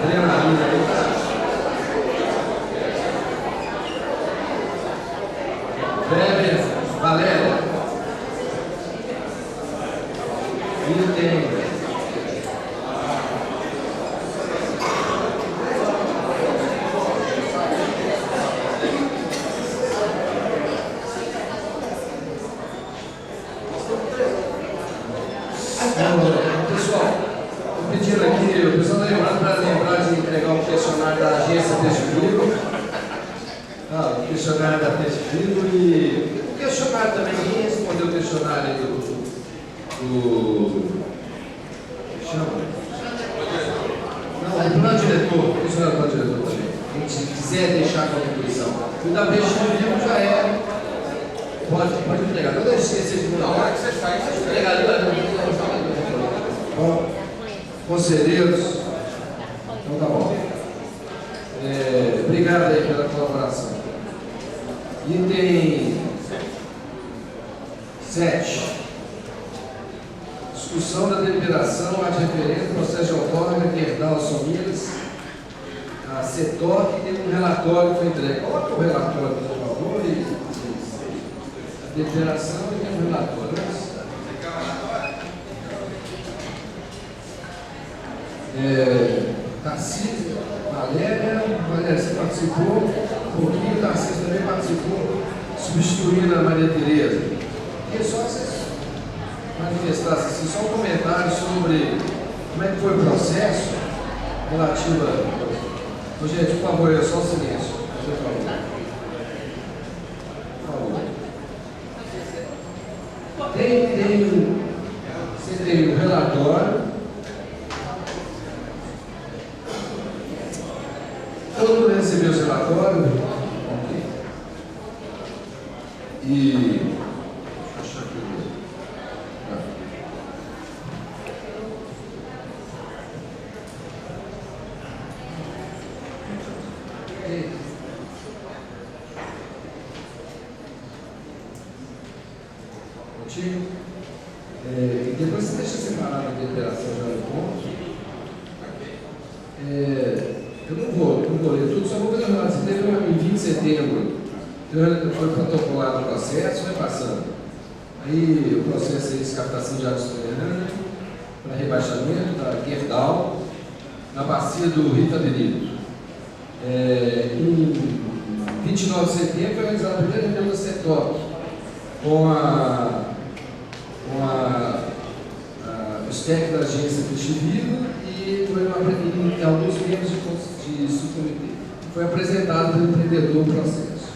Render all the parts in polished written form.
adrenalina aí. Bebe, Valéria. Item. Pessoal, estou pedindo aqui, o pessoal está lembrando para lembrar de entregar o questionário da agência Peixe Vivo. O questionário da Peixe Vivo e o questionário também, quem respondeu o questionário aí chama? Não, o plano diretor, o questionário do plano diretor também. Quem quiser deixar a contribuição. O da Peixe Vivo já é. Pode entregar, não deixe esquecer de mudar. Na hora que você sai, pode entregar ali. Bom, conselheiros, então tá bom. Obrigado aí pela colaboração. Item 7. Discussão da deliberação ad referendo processo de outorga que herdal Sommidas, a CETOC, tem um relatório que foi entregue. Qual é o relatório, por favor? A deliberação e tem um relatório. Tarcísio, Valéria, você participou, um pouquinho, Tarcísio também participou, substituindo a Maria Tereza. Queria só vocês manifestassem assim, só um comentário sobre como é que foi o processo relativo a... Gente, por favor, só o silêncio. Por favor. Você tem o relatório. Todo mundo recebeu o relatório? E. Deixa eu achar aqui. Contigo? E depois você deixa separado a deliberação já no ponto. Eu não vou ler tudo, só vou fazer uma análise. Teve em 20 de setembro, foi protocolado o processo, foi passando. Aí o processo de captação de água subterrânea para rebaixamento da Gerdau na bacia do Rio Itaberito. Em 29 de setembro foi realizada a primeira reunião da CETOC com os técnicos da agência Peixe Vivo e alguns membros de subcomitê. Foi apresentado pelo empreendedor o processo.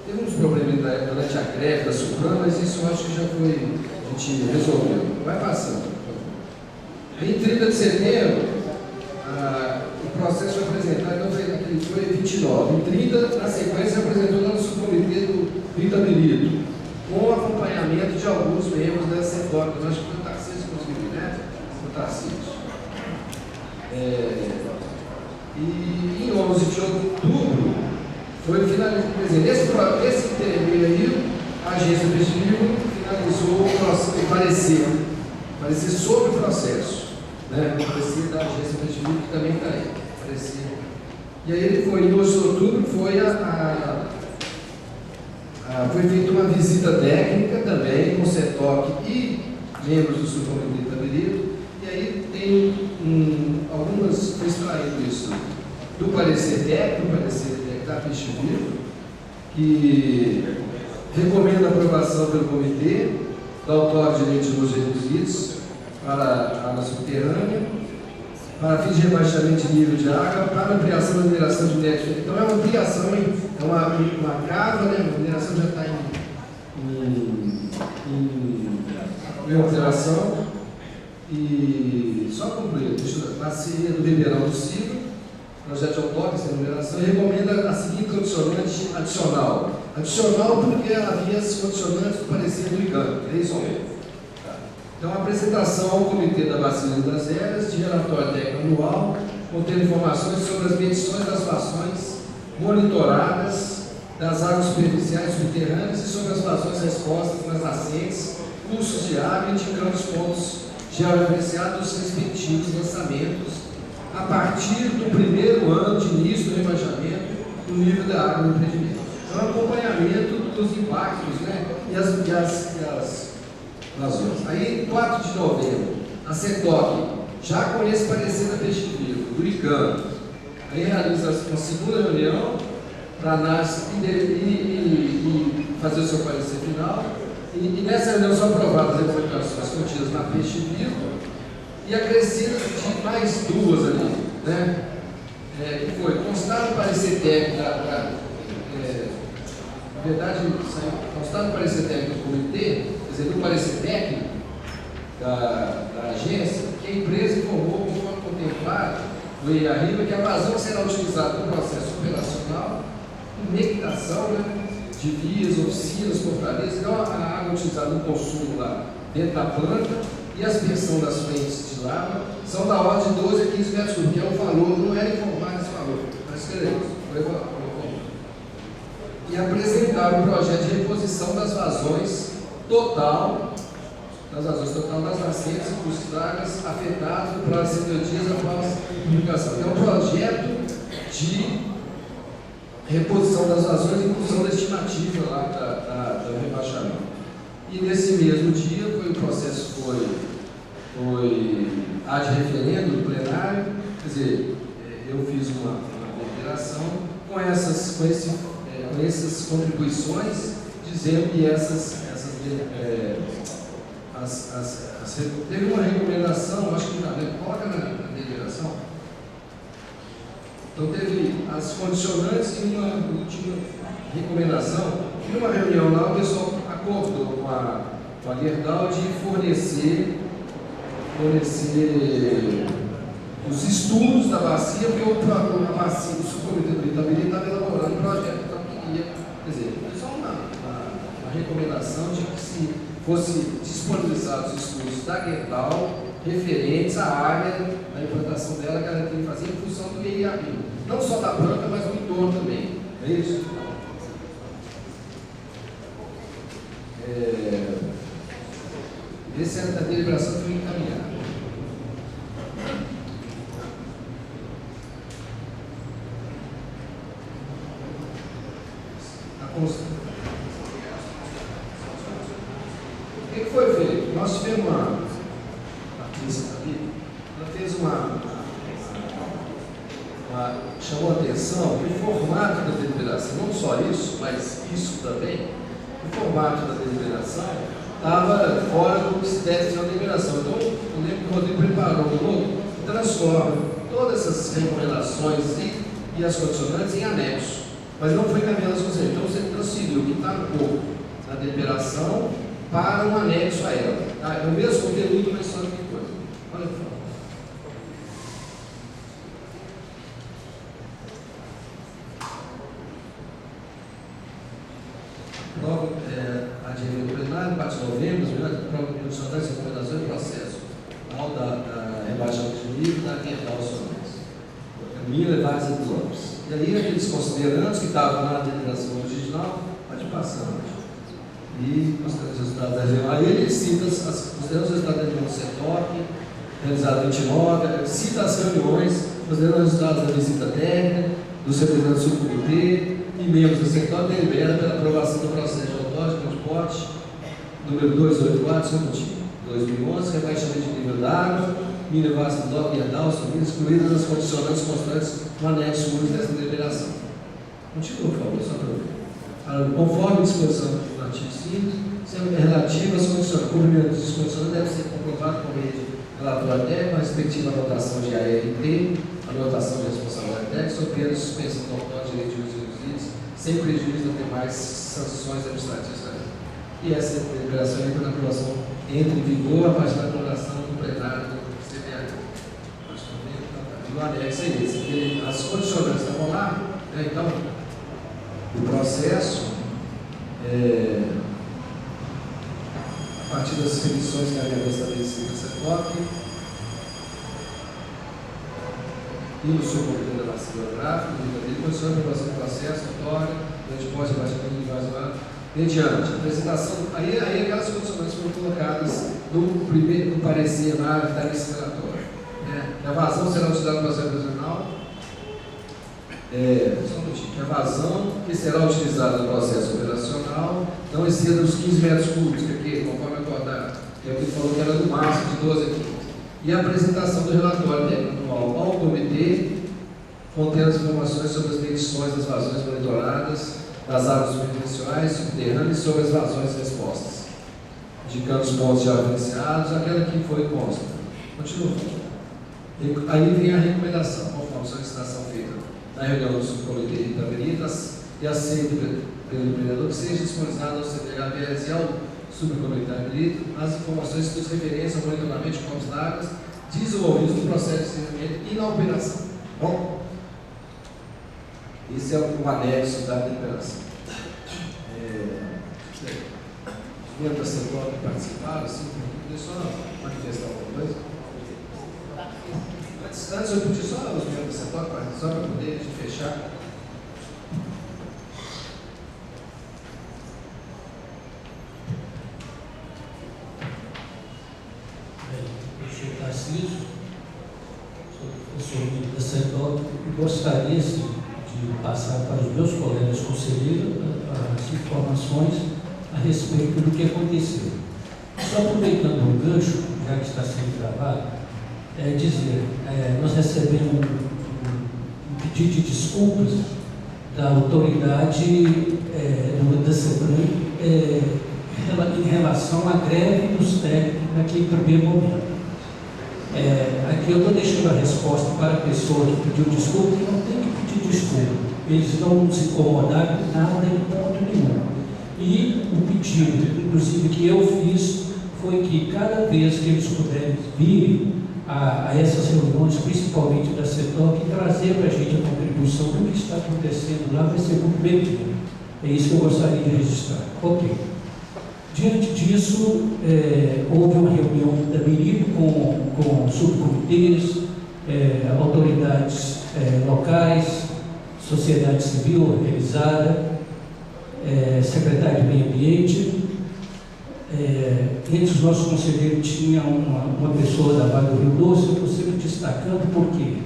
Teve uns problemas durante a greve da Supram, mas isso eu acho que já foi, a gente resolveu. Vai passando. Em 30 de setembro, o processo foi apresentado, então foi 29. Em 30, na sequência, apresentou lá no subcomitê do Rio Itaberito, com acompanhamento de alguns membros da CETOC. Eu acho que foi o Tarcísio, inclusive, né? O Tarcísio. E em 11 de outubro foi finalizado. Nesse intermeio aí, a agência Peixe Vivo finalizou o parecer sobre o processo. Né? O parecer da agência Peixe Vivo, que também está aí. Parecer. E aí ele foi, em 12 de outubro, foi feita uma visita técnica também com o CETOC e membros do subcomitê de Itaberito. E aí tem algumas, foi extraído isso do parecer técnico da Peixe Vivo, que recomenda a aprovação pelo comitê da outorga de direitos de uso reduzidos para a água subterrânea, para fins de rebaixamento de nível de água, para ampliação da mineração de netos. Então é uma ampliação, é uma cava, né? A mineração já está em operação. E só concluir, bacia do Ribeirão do Ciro, projeto de outorga, essa numeração, e recomenda a seguinte condicionante adicional. Adicional porque ela havia as condicionantes do parecer do ICAM, é isso mesmo. Então, a apresentação ao Comitê da Bacia das Eras de relatório técnico anual, contendo informações sobre as medições das fações monitoradas das águas superficiais subterrâneas e sobre as fações respostas nas nascentes, cursos de água, indicando os pontos georreferenciado dos respectivos lançamentos a partir do primeiro ano de início do rebaixamento do nível da água no empreendimento. Então, acompanhamento dos impactos, né, e as razões. Aí, 4 de novembro, a CETOC, já com esse parecer da Peixe Vivo, do ICAM, aí realiza uma segunda reunião para análise e fazer o seu parecer final. E nessa reunião são aprovadas as recomendações contidas na Peixe Vivo e acrescidas de mais duas ali, né? Que foi constar no parecer técnico na verdade, constar no parecer técnico do comitê, quer dizer, no parecer técnico da agência, que a empresa informou, conforme contemplado no IARIBA, que a vazão será utilizada no processo operacional, conectação, né, de vias, oficinas, portarias. Então, a água utilizada no consumo lá dentro da planta e a aspersão das frentes de lava são da ordem de 12 a 15 metros cúbicos, que é o valor, não era informado esse valor, mas queremos, e apresentar o projeto de reposição das vazões total das nascentes e dos estragas afetados no prazo de 70 dias após a publicação. É um projeto de reposição das vazões e função da estimativa lá do rebaixamento. E nesse mesmo dia o processo foi ad referendo do plenário, quer dizer, eu fiz uma deliberação com essas contribuições, dizendo que teve uma recomendação, acho que coloca na deliberação. Então teve as condicionantes e uma última recomendação. Em uma reunião lá, o pessoal acordou com a Gerdau de fornecer os estudos da bacia, porque a bacia do subcomitê do Itabiri estava elaborando um projeto, então queria, quer dizer, só uma recomendação de que se fosse disponibilizados os estudos da Gerdau referentes à área da implantação dela, que ela tem que fazer em função do IARIBA, não só da planta, mas do entorno também. É isso? Essa é a deliberação que foi encaminhada. O que foi feito? Nós tivemos ela fez chamou a atenção que o formato da deliberação, não só isso, mas isso também, o formato da deliberação estava fora do que se deve ser uma deliberação. Então, eu lembro que o Rodrigo preparou um novo, transforma todas essas recomendações e as condicionantes em anexo, mas não foi encaminhado às conselheiras. Então, você transferiu o que está no corpo da deliberação para um anexo a ela. Tá? É o mesmo conteúdo, mas só que coisa. Olha só. Prova adquirida do plenário, parte de novembro, prova de condicionantes e recomendações do processo. Ao da rebaixamento de nível da Gerdau Soares. Camila Vaz e Lopes. E aí, aqueles considerandos que estavam na deliberação original, pode passar. E considerando os resultados da reunião. Aí ele cita considerando os resultados da reunião CETOC, realizada em 29, cita as reuniões, considerando os resultados da visita técnica, dos representantes do comitê e membros da CETOC, delibera pela aprovação do processo de autório de transporte, número 284, seu motivo. 2011, rebaixamento de nível da água, Mina Vasta do Bloco e Adal, excluídas as condicionantes constantes no anexo único dessa deliberação. Continua, por favor, só para ver. Conforme a disposição do artigo 5, sendo relativo às condições, o cumprimento dos condições deve ser comprovado por meio de relatório técnico, a respectiva anotação de ART, anotação de responsabilidade técnica, sob pena de suspensão do autor de direito de uso dos itens, sem prejuízo das demais sanções administrativas. E essa deliberação entra na aprovação, entra em vigor a partir da aprovação do plenário do CPA. No anexo é esse. As condicionantes estavam lá, né? Então, o processo, a partir das definições que havia estabelecido na CETOC e no subcomitê da bacia geográfica, condiciona a aprovação do processo, autório, transporte, abaixamento de vaso Mediante apresentação, aí aquelas condições foram colocadas no parecer lá que está nesse relatório. Que a vazão será utilizada no processo operacional. Só um minutinho. Que a vazão que será utilizada no processo operacional não exceda os 15 metros cúbicos, que conforme acordado, que é o que ele falou que era no máximo de 12 a 15. E a apresentação do relatório técnico anual ao comitê, contendo as informações sobre as medições das vazões monitoradas, das águas superficiais, subterrâneas e sobre as vazões respostas, indicando os pontos já evidenciados, aquela que foi consta. Continua. Aí vem a recomendação, conforme a solicitação feita na reunião do subcomitê de Itaberitas e aceita pelo empreendedor, que seja disponibilizado ao CPHPS e ao subcomitê de Itaberitas as informações que nos referênciam ao monitoramento de corpos d'água desenvolvidos no processo de desenvolvimento e na operação. Bom, esse é o anexo da deliberação. Os membros da CETOC que participaram, assim, deixa eu só manifestar alguma coisa. Antes eu pedi só os membros da CETOC, só para poder fechar. Professor Tarcísio, sou professor da CETOC, e gostaria sim, de passar para os meus colegas conselheiros as informações a respeito do que aconteceu. Só aproveitando o gancho, já que está sendo gravado, dizer, nós recebemos um pedido de desculpas da autoridade da CETRAN em relação à greve dos técnicos naquele primeiro momento. Aqui eu estou deixando a resposta para a pessoa que pediu desculpa, que não tem que pedir desculpa. Eles não se incomodaram com nada em ponto nenhum. E o pedido, inclusive, que eu fiz foi que cada vez que eles puderem vir a essas reuniões, principalmente da CETOC, trazer para a gente a contribuição do que está acontecendo lá, vai ser muito bem-vindo. É isso que eu gostaria de registrar. Ok. Diante disso, houve uma reunião da Berido com subcomitês, autoridades locais, sociedade civil organizada, secretário de Meio Ambiente. Entre os nossos conselheiros tinha uma pessoa da Vale do Rio Doce, eu estou sempre destacando porque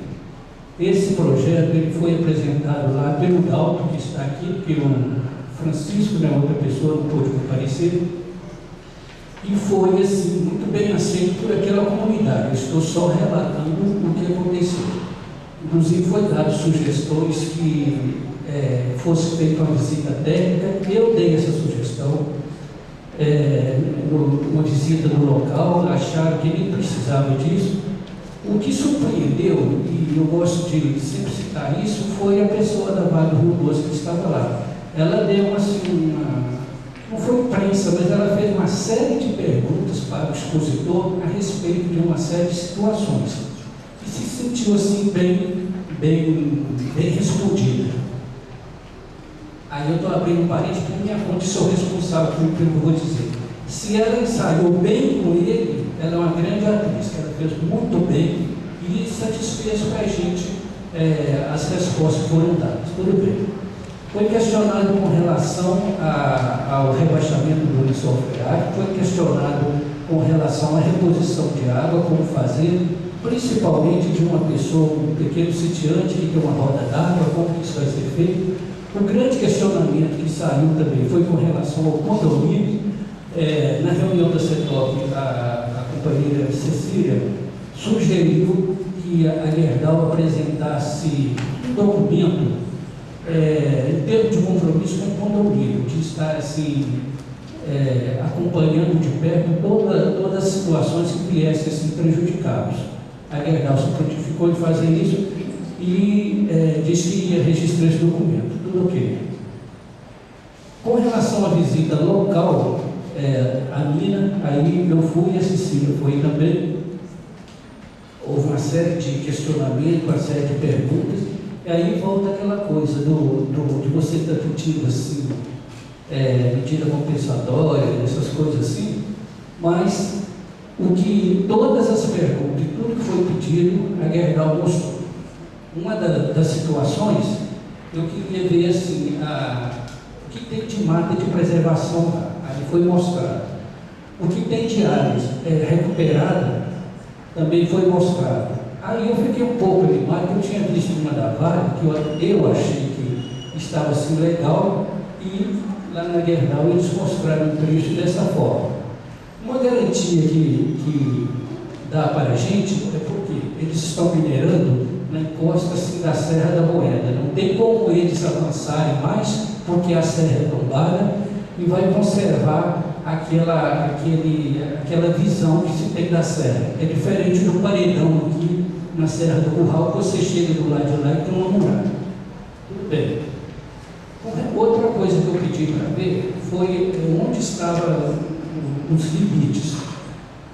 esse projeto ele foi apresentado lá pelo Galto, que está aqui, porque o Francisco, né, outra pessoa, não pôde comparecer, e foi assim, muito bem aceito por aquela comunidade. Eu estou só relatando o que aconteceu. Inclusive foi dado sugestões que fosse feita uma visita técnica. Eu dei essa sugestão, uma visita no local, acharam que nem precisava disso. O que surpreendeu, e eu gosto de sempre citar isso, foi a pessoa da Vale do Rio Doce que estava lá. Ela deu assim, não foi imprensa, mas ela fez uma série de perguntas para o expositor a respeito de uma série de situações. E se sentiu assim bem respondida. Aí eu estou abrindo um parênteses para minha fonte, sou responsável pelo que eu vou dizer. Se ela ensaiou bem com ele, ela é uma grande atriz, que ela fez muito bem e satisfez para a gente as respostas que foram dadas. Tudo bem. Foi questionado com relação ao rebaixamento do lençol freático, foi questionado com relação à reposição de água, como fazer, principalmente de uma pessoa, um pequeno sitiante que tem uma roda d'água, como isso vai ser feito. O grande questionamento que saiu também foi com relação ao condomínio. Na reunião da CETOC, a companheira Cecília sugeriu que a Gerdau apresentasse um documento em termos de compromisso com o condomínio, de estar assim, acompanhando de perto todas as situações que viessem assim, prejudicados. A Gerdau se prontificou em fazer isso e disse que ia registrar esse documento. Tudo ok. Com relação à visita local, a Nina, aí eu fui e a Cecília foi também. Houve uma série de questionamentos, uma série de perguntas, e aí volta aquela coisa de você estar discutindo assim, medida compensatória, essas coisas assim, mas o que todas as perguntas e tudo que foi pedido, a Gerdau mostrou. Uma das situações, eu queria ver assim, o que tem de mata de preservação lá. Aí foi mostrado. O que tem de áreas recuperada também foi mostrado. Aí eu fiquei um pouco animado, porque eu tinha visto uma da Vale, que eu achei que estava assim legal, e lá na Gerdau eles mostraram um trecho dessa forma. Uma garantia que dá para a gente é porque eles estão minerando na encosta assim, da Serra da Moeda. Não tem como eles avançarem mais, porque a serra é tombada e vai conservar aquela visão que se tem da serra. É diferente do paredão aqui na Serra do Curral, que você chega do lado de lá e tem uma muralha. Tudo bem. Outra coisa que eu pedi para ver foi onde estavam os limites.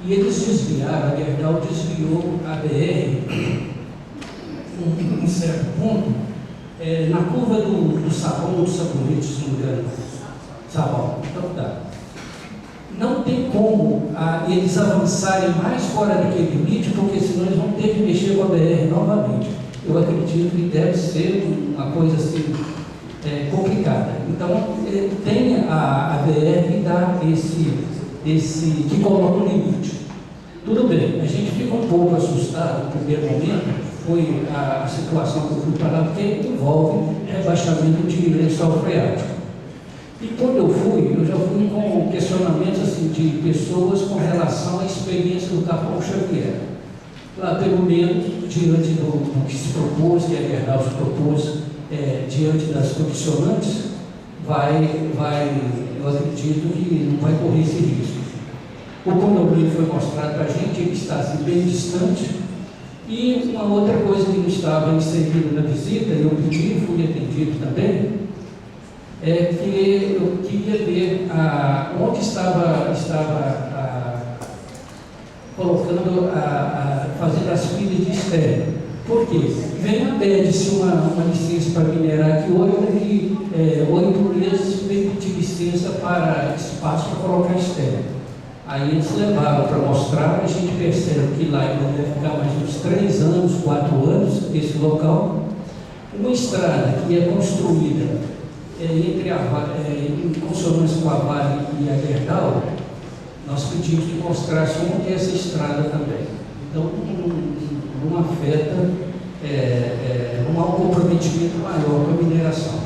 E eles desviaram, a Gerdau desviou a BR em certo ponto, na curva do sabão, do sabonete, se não me engano. Sabão, então tá. Não tem como eles avançarem mais fora daquele limite, porque senão eles vão ter que mexer com a BR novamente. Eu acredito que deve ser uma coisa assim complicada. Então, tem a BR que dá que coloca um limite. Tudo bem, a gente fica um pouco assustado no primeiro momento, foi a situação que eu fui para lá, porque envolve rebaixamento de lençol freático. E quando eu já fui com questionamentos assim, de pessoas com relação à experiência do Capão Xavier. Lá, pelo menos, diante do que se propôs, que a Gerdau se propôs, diante das condicionantes, eu acredito que não vai correr esse risco. O condomínio foi mostrado para a gente, ele está assim, bem distante. E uma outra coisa que não estava inserida na visita, eu pedi, fui atendido também, é que eu queria ver onde estava colocando, fazendo as pilhas de estéreo. Por quê? Pede-se uma licença para minerar aqui hoje, daqui 8 meses vem pedir licença para espaço para colocar estéreo. Aí eles levaram para mostrar, a gente percebe que lá ainda deve ficar mais uns 3 anos, 4 anos, esse local. Uma estrada que é construída em consonância com a Vale e a Gerdau, nós pedimos que mostrasse onde é essa estrada também. Então, não afeta, não há um comprometimento maior com a mineração.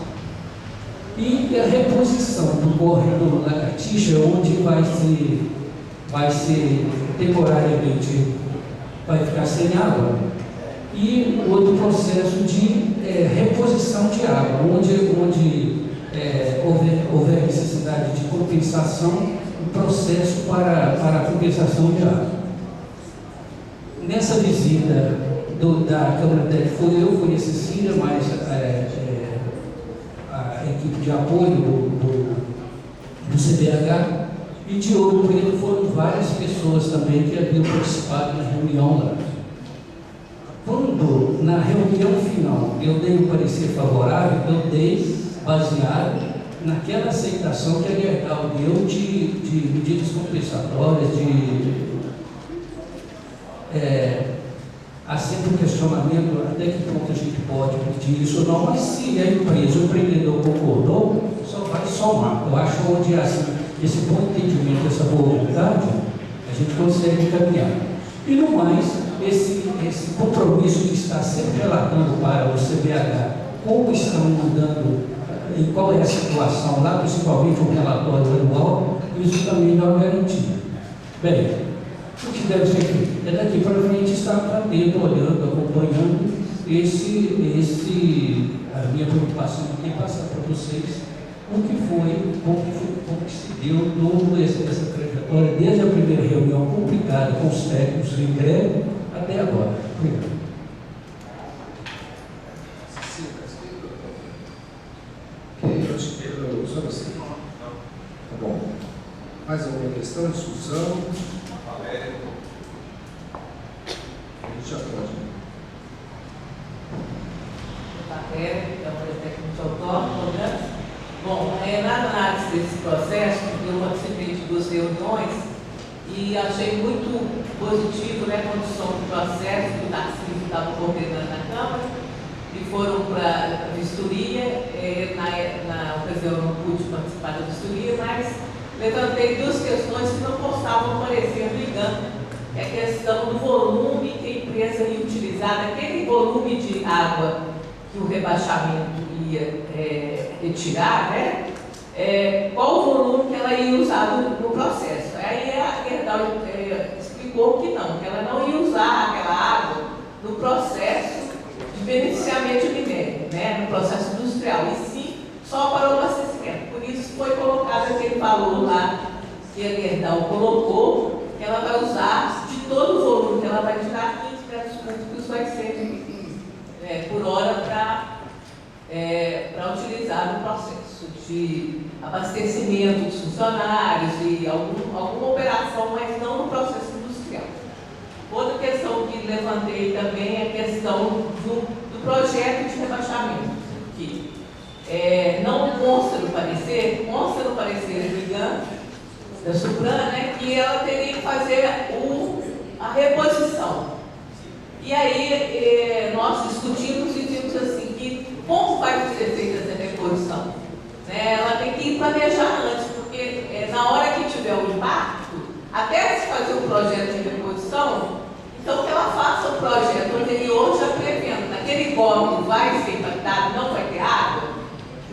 E a reposição do corredor Lagartixa, onde vai ser temporariamente, vai ficar sem água, e outro processo de reposição de água, onde houver necessidade de compensação, um processo para a compensação de água. Nessa visita da Câmara Técnica, fui a Cecília, mas a equipe de apoio do CBH, e de Ouro Preto foram várias pessoas também que haviam participado na reunião lá. Quando, na reunião final, eu dei um parecer favorável, eu dei baseado naquela aceitação que a Gerdau deu de medidas compensatórias, há sempre um questionamento até que ponto a gente pode pedir isso ou não, mas se a empresa, o empreendedor concordou, só vai somar. Eu acho onde esse bom entendimento, essa boa vontade, a gente consegue caminhar. E no mais, esse compromisso que está sempre relatando para o CBH como estão andando e qual é a situação lá, principalmente o relatório anual, isso também dá uma garantia. Bem, o que deve ser feito? Daqui para frente estar atento, olhando, acompanhando a minha preocupação de passar para vocês como que se deu toda essa trajetória, desde a primeira reunião complicada com os técnicos em greve até agora. Obrigado. Só você. Tá bom. Mais alguma questão, discussão? A gente já pode. Técnico autónomo, né? Bom, na análise desse processo, eu participei de 2 reuniões e achei muito positivo, né, a condição do processo que o Tarcísio estava coordenando na Câmara, e foram para a vistoria. Na ocasião eu não pude participar da vistoria, mas levantei duas questões que não postavam aparecer no IGAM. É a questão do volume que a empresa ia utilizar, aquele volume de água que o rebaixamento ia retirar, né? Qual o volume que ela ia usar no processo. Aí a Gerdau explicou que ela não ia usar aquela água no processo de beneficiamento de minério, né? No processo industrial, e sim só para o abastecimento. Por isso foi colocado aquele valor lá que a Gerdau colocou, que ela vai usar de todo o volume que ela vai tirar, 15 metros cúbicos vai ser por hora para utilizar no processo de abastecimento dos funcionários e alguma operação, mas não no processo industrial. Outra questão que levantei também é a questão do projeto de rebaixamento, que não consta no parecer do IGAM, da Supran, né, que ela teria que fazer a reposição. E aí nós discutimos e vimos assim, que como vai ser feita essa reposição? Ela tem que planejar antes, porque na hora que tiver o impacto, até se fazer o projeto de reposição, então que ela faça o projeto anterior já prevendo, naquele córrego vai ser impactado, não vai ter água,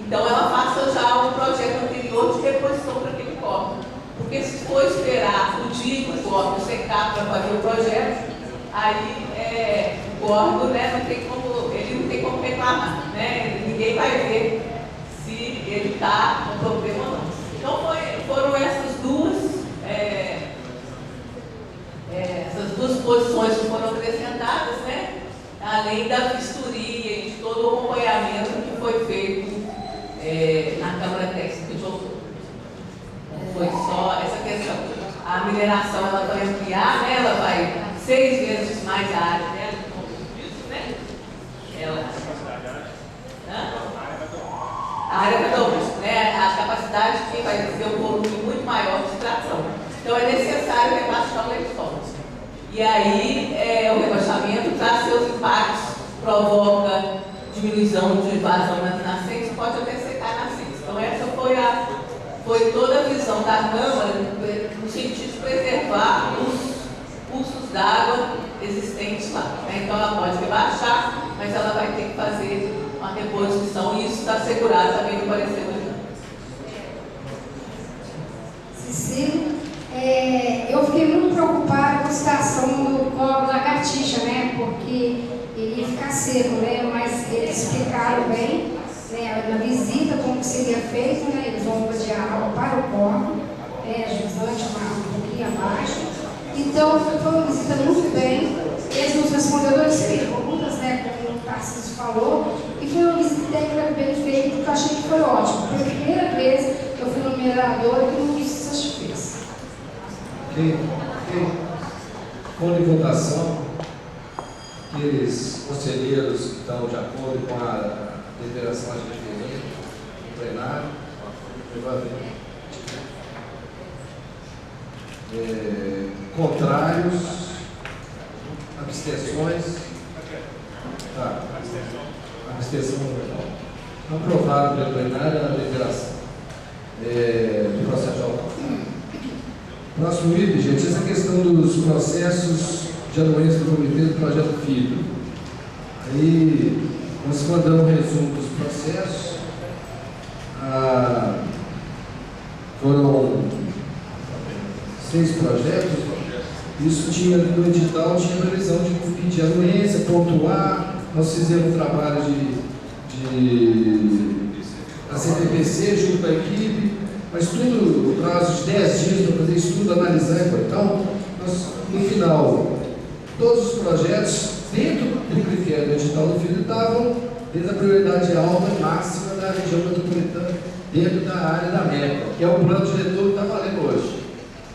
então ela faça já um projeto anterior de reposição para aquele córrego. Porque se for esperar o dia que o córrego secar para fazer o projeto, aí o córrego, né, ele não tem como reclamar, né? Ninguém vai ver se ele está com problema ou não. Então foram essas duas posições que foram acrescentadas, né? Além da vistoria e de todo o acompanhamento que foi feito na Câmara Técnica de Outubro. Foi só essa questão. A mineração ela vai ampliar, né? Ela vai 6 vezes mais a área dela, né? A área vai dobrar, né? A capacidade que vai ter um volume muito maior de extração. Então é necessário rebaixar o lençol. E aí o rebaixamento traz seus impactos, provoca diminuição de vazão nas nascentes, pode até secar nascentes. Então essa foi toda a visão da Câmara no sentido de preservar os cursos d'água existentes lá. Né? Então ela pode rebaixar, mas ela vai ter que fazer uma reposição e isso está assegurado também no parecer do IGAM. Cecília, eu fiquei muito preocupada com a situação do córrego lagartixa, né? Porque ele ia ficar seco, né? Mas eles explicaram bem, né, na visita como que seria feito, né? Eles vão vadear água para o córrego, jusante um pouquinho abaixo. Então foi uma visita muito bem. Eles nos responderam 2 perguntas, né? Como o Tarcísio falou, e foi uma visita técnica bem feita, que eu achei que foi ótimo. Foi a primeira vez que eu fui no minerador e que não disse essas coisas. Com votação, aqueles conselheiros que estão de acordo com a deliberação a gente fez no plenário, contrários, abstenções, abstenção aprovado pelo plenário a deliberação do processo de autor. Próximo item, gente, essa questão dos processos de anuência do comitê do projeto FIBRA. Aí nós mandamos um resumo dos processos. Foram 6 projetos. Isso tinha no edital, tinha previsão de pedir anuência, pontuar. Nós fizemos um trabalho da CPPC junto com a equipe, mas tudo no prazo de 10 dias para fazer estudo, analisar. Então, nós, no final, todos os projetos, dentro do critério do edital do FIBRA, estavam dentro da prioridade alta e máxima da região metropolitana, dentro da área da MECA, que é o plano diretor que está valendo hoje.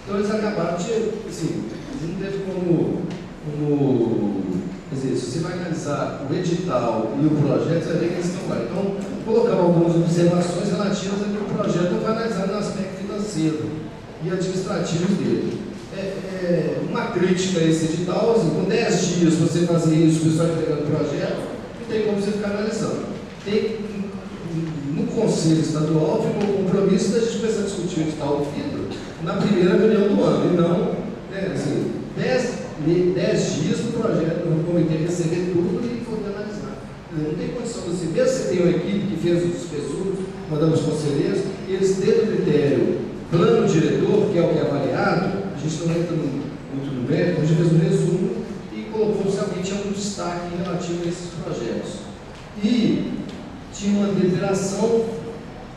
Então, eles acabaram de, assim, não teve como quer dizer, se você vai analisar o edital e o projeto, você vai ver que eles estão lá. Então, colocamos algumas observações relativas a que o projeto não vai analisar no aspecto financeiro e administrativo dele. Uma crítica a esse edital, assim, com 10 dias você fazer isso, o pessoal entregando o projeto, tem como você ficar analisando. No Conselho Estadual ficou o compromisso da gente começar a discutir o edital do vidro na primeira reunião do ano, e não, né, assim, 10 dias para o projeto, o comitê receber tudo e poder analisar. Não tem condição de você, mesmo que você tenha uma equipe que fez os estudos, mandamos os conselheiros, eles dentro do critério plano diretor, que é o que é avaliado, a gente não entra muito no mérito, a gente fez um resumo e colocou se alguém tinha um destaque relativo a esses projetos. E tinha uma deliberação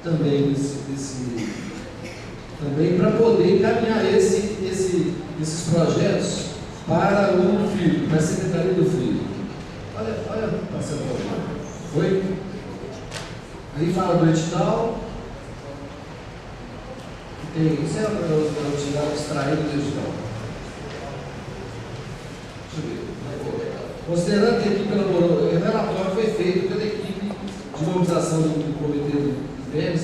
também também para poder encaminhar esses projetos para o FIO, para a Secretaria do FIO. Olha, passando foi? Aí fala do edital. Isso é o edital extraído do edital. Deixa eu ver. Considerando que a equipe elaborou, o relatório foi feito pela equipe de mobilização do Comitê do IBES,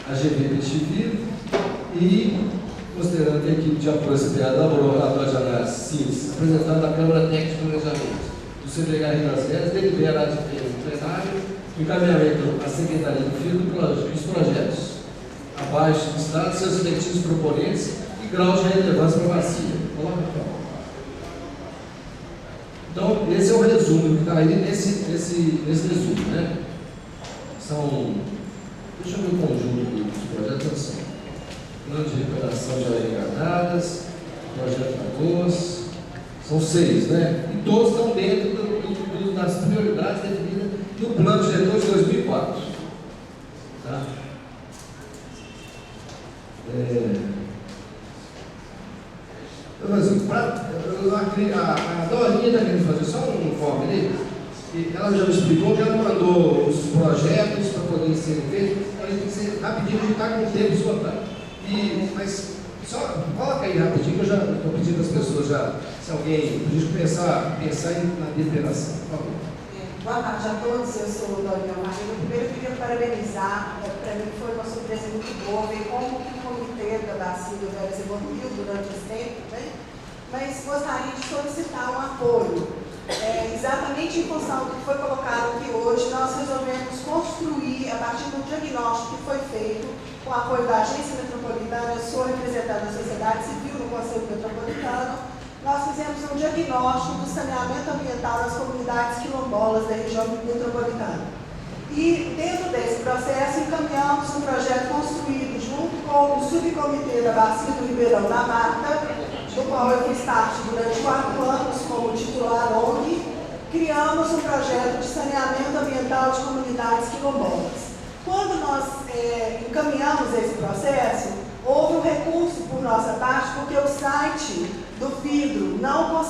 a GV Peixe e considerando que a equipe de apoio CPA elaborou o relatório de análise CIS, apresentado à Câmara Técnica de Planejamento do CPH das Veras, deliberado em plenário, o encaminhamento à Secretaria do FIO dos projetos abaixo do Estado, seus respectivos proponentes e grau de relevância para a bacia. Então, esse é o resumo que está aí nesse resumo, né? Deixa eu ver o conjunto dos projetos. Plano de recuperação de áreas enganadas, projeto Lagoas, são 6, né? E todos estão dentro das prioridades definidas no plano diretor de 2004. Tá? A Dorinha está querendo fazer só um informe ali. Ela já me explicou que ela mandou os projetos para poderem ser feitos. Então, tem que ser rapidinho, a gente está com o tempo esgotado. Mas só coloca aí rapidinho, que eu já estou pedindo às pessoas se alguém pensar na deliberação, por favor. Boa tarde a todos, eu sou Dorinha Maria. Eu primeiro queria parabenizar, para mim foi uma surpresa muito boa ver como o comitê da Bacia do Veras evoluiu durante esse tempo, né? Mas gostaria de solicitar um apoio. Exatamente em função do que foi colocado aqui hoje, nós resolvemos construir, a partir do diagnóstico que foi feito, com o apoio da Agência Metropolitana, eu sou representante da sociedade civil no Conselho Metropolitano, nós fizemos um diagnóstico do saneamento ambiental das comunidades quilombolas da região metropolitana. E dentro desse processo encaminhamos um projeto construído junto com o subcomitê da Bacia do Ribeirão da Mata, do qual eu fiz parte durante 4 anos como titular ONG, criamos um projeto de saneamento ambiental de comunidades quilombolas. Quando nós encaminhamos esse processo, houve um recurso por nossa parte, porque o site do vidro, nós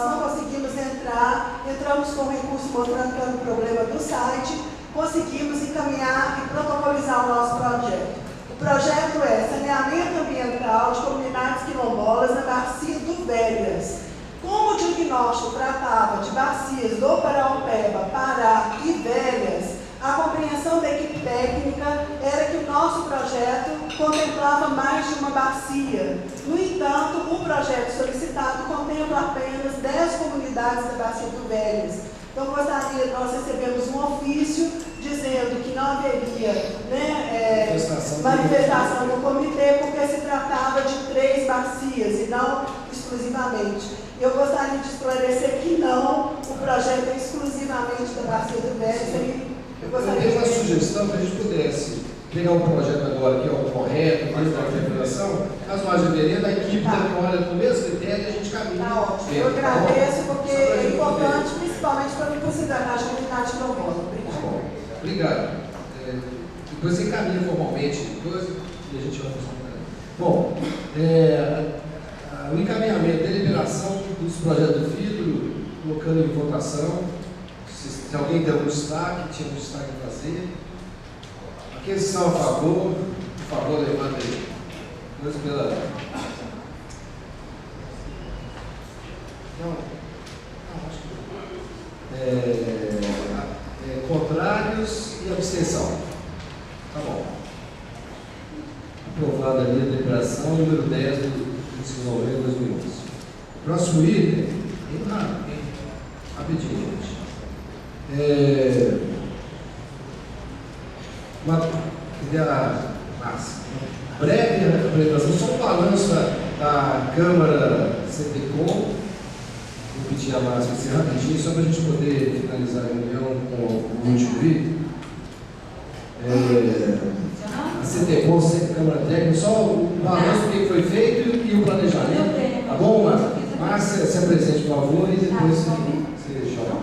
não conseguimos entrar, entramos com recurso mostrando que era um problema do site, conseguimos encaminhar e protocolizar o nosso projeto. O projeto é saneamento ambiental de comunidades quilombolas na bacia do Velhas. Como o diagnóstico tratava de bacias do Paraopeba, Pará e Velhas, a compreensão da equipe técnica era que o nosso projeto contemplava mais de uma bacia. No entanto, o projeto solicitado contempla apenas 10 comunidades da bacia do Velhas. Então, nós recebemos um ofício dizendo que não haveria manifestação no comitê, porque se tratava de 3 bacias e não exclusivamente. Eu gostaria de esclarecer que não, o projeto é exclusivamente da bacia do Velhas. Eu tenho uma sugestão que a gente pudesse pegar um projeto agora que é o correto, mais da interpretação, caso haja vereda, a equipe olha com o mesmo critério e a gente caminha. Tá ótimo. Eu agradeço porque é importante, principalmente para me considerar a comunidade quilombola. Obrigado. Depois você encaminha formalmente e a gente vai funcionar. Bom, o encaminhamento, deliberação dos projetos do vidro, colocando em votação. Se alguém der um destaque, tinha um destaque a fazer. Aqueles que são a favor, por favor, levanta aí. Deus pela. Não, acho que contrários e abstenção. Tá bom. Aprovada ali a deliberação número 10 do 25 de novembro de 2011. Próximo item, rapidinho, gente. Márcia. Breve apresentação, só um balanço da Câmara CTCom. Vou pedir a Márcia assim rapidinho, só para a gente poder finalizar a reunião com o último vídeo. A CTCom, Câmara Técnica, só o balanço do que foi feito e o planejamento. Tá bom, Márcia? Se apresente, por favor, e depois você joga.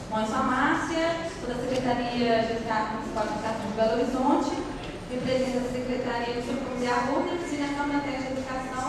Bom, eu sou a Márcia, sou da Secretaria de Estado Municipal de Educação de Belo Horizonte, represento a Secretaria do Subcomitê Agudo e na Câmara Técnica de Educação,